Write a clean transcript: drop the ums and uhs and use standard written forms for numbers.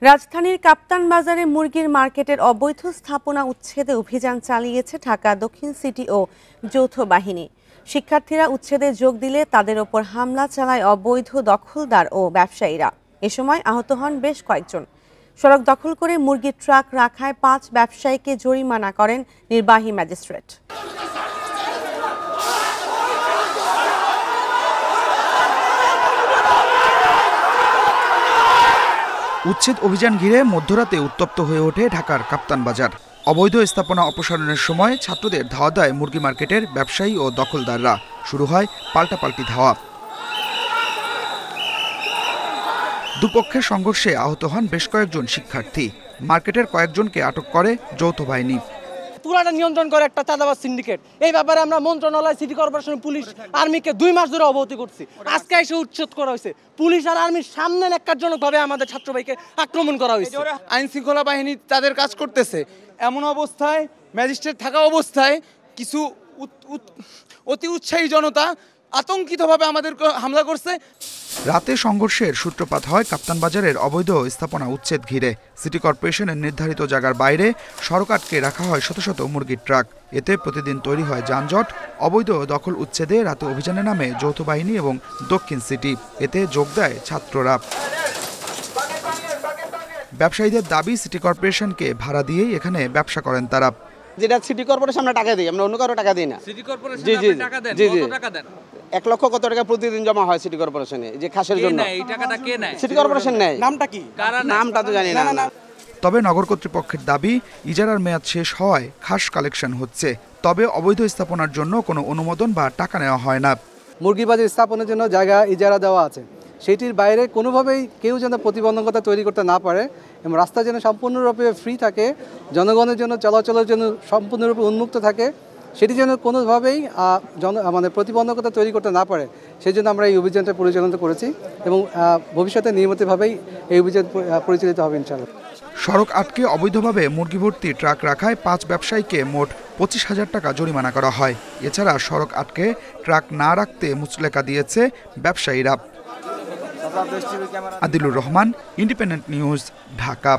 রাজধানীর কাপ্তান বাজারে মুরগির মার্কেটের অবৈধ স্থাপনা উচ্ছেদে অভিযান চালিয়েছে ঢাকা দক্ষিণ সিটি ও যৌথ বাহিনী। শিক্ষার্থীরা উচ্ছেদে যোগ দিলে তাদের ওপর হামলা চালায় অবৈধ দখলদার ও ব্যবসায়ীরা। এ সময় আহত হন বেশ কয়েকজন। সড়ক দখল করে মুরগির ট্রাক রাখায় 5 ব্যবসায়ীকে জরিমানা করেন নির্বাহী ম্যাজিস্ট্রেট। উচ্ছেদ অভিযান ঘিরে মধ্যরাতে উত্তপ্ত হয়ে ওঠে ঢাকার কাপ্তান বাজার। অবৈধ স্থাপনা অপসারণের সময় ছাত্রদের ধাওয়া দেয় মুরগি মার্কেটের ব্যবসায়ী ও দখলদাররা। শুরু হয় পাল্টাপাল্টি ধাওয়া। দুপক্ষের সংঘর্ষে আহত হন বেশ কয়েকজন শিক্ষার্থী। মার্কেটের কয়েকজনকে আটক করে যৌথ বাহিনী। পুরাটা নিয়ন্ত্রণ করে একটা চাঁদাবাজ সিন্ডিকেট। এই ব্যাপারে আমরা মন্ত্রণালয়, সিটি কর্পোরেশন, পুলিশ, আর্মিকে 2 মাস ধরে অবহিত করছি। আজকে এসে উচ্ছেদ করা হয়েছে। পুলিশ আর আর্মির সামনে ন্যাক্কারজনকভাবে আমাদের ছাত্র ভাইকে আক্রমণ করা হয়েছে। আইন শৃঙ্খলা বাহিনী তাদের কাজ করতেছে। এমন অবস্থায় ম্যাজিস্ট্রেট থাকা অবস্থায় কিছু অতি উৎসাহী জনতা আতঙ্কিতভাবে আমাদের হামলা করছে। রাতে সংঘর্ষের সূত্রপাত হয় কাপ্তান বাজারের অবৈধ স্থাপনা উচ্ছেদ ঘিরে। সিটি কর্পোরেশনের নির্ধারিত জায়গার বাইরে সড়ক আটকে রাখা হয় শত শত মুরগির ট্রাক। এতে প্রতিদিন তৈরি হয় যানজট। অবৈধ দখল উচ্ছেদে রাতে অভিযানে নামে যৌথ বাহিনী এবং দক্ষিণ সিটি। এতে যোগ দেয় ছাত্ররা। ব্যবসায়ীদের দাবি, সিটি কর্পোরেশনকে ভাড়া দিয়েই এখানে ব্যবসা করেন তারা। যেটা সিটি কর্পোরেশন আমরা টাকা দিই, আমরা অন্য কারো টাকা দিই না। সিটি কর্পোরেশন আপনি টাকা দেন, কত টাকা দেন? 1 লক্ষ কত টাকা প্রতিদিন জমা হয় সিটি কর্পোরেশনে, যে খাসের জন্য। এই টাকাটা কে নেয়? সিটি কর্পোরেশন নেয়। নামটা কি? নামটা তো জানি না। তবে নগর কর্তৃপক্ষের দাবি, ইজারার মেয়াদ শেষ হওয়ায় খাস কালেকশন হচ্ছে। তবে অবৈধ স্থাপনার জন্য কোনো অনুমোদন বা টাকা নেওয়া হয় না। মুরগিবাজি স্থাপনের জন্য জায়গা ইজারা দেওয়া আছে, সেটির বাইরে কোনোভাবেই কেউ যেন প্রতিবন্ধকতা তৈরি করতে না পারে এবং রাস্তা যেন সম্পূর্ণরূপে ফ্রি থাকে, জনগণের জন্য চলাচলের জন্য সম্পূর্ণরূপে উন্মুক্ত থাকে, সেটি যেন কোনোভাবেই মানে প্রতিবন্ধকতা তৈরি করতে না পারে, সেই জন্য আমরা এই অভিযানটা পরিচালনা করেছি এবং ভবিষ্যতে নিয়মিতভাবেই এই অভিযান পরিচালিত হবে ইনশাআল্লাহ। সড়ক আটকে অবৈধভাবে মুরগি ভর্তি ট্রাক রাখায় 5 ব্যবসায়ীকে মোট 25,000 টাকা জরিমানা করা হয়। এছাড়া সড়ক আটকে ট্রাক না রাখতে মুচলেকা দিয়েছে ব্যবসায়ীরা। Adilur Rahman, independent news, Dhaka.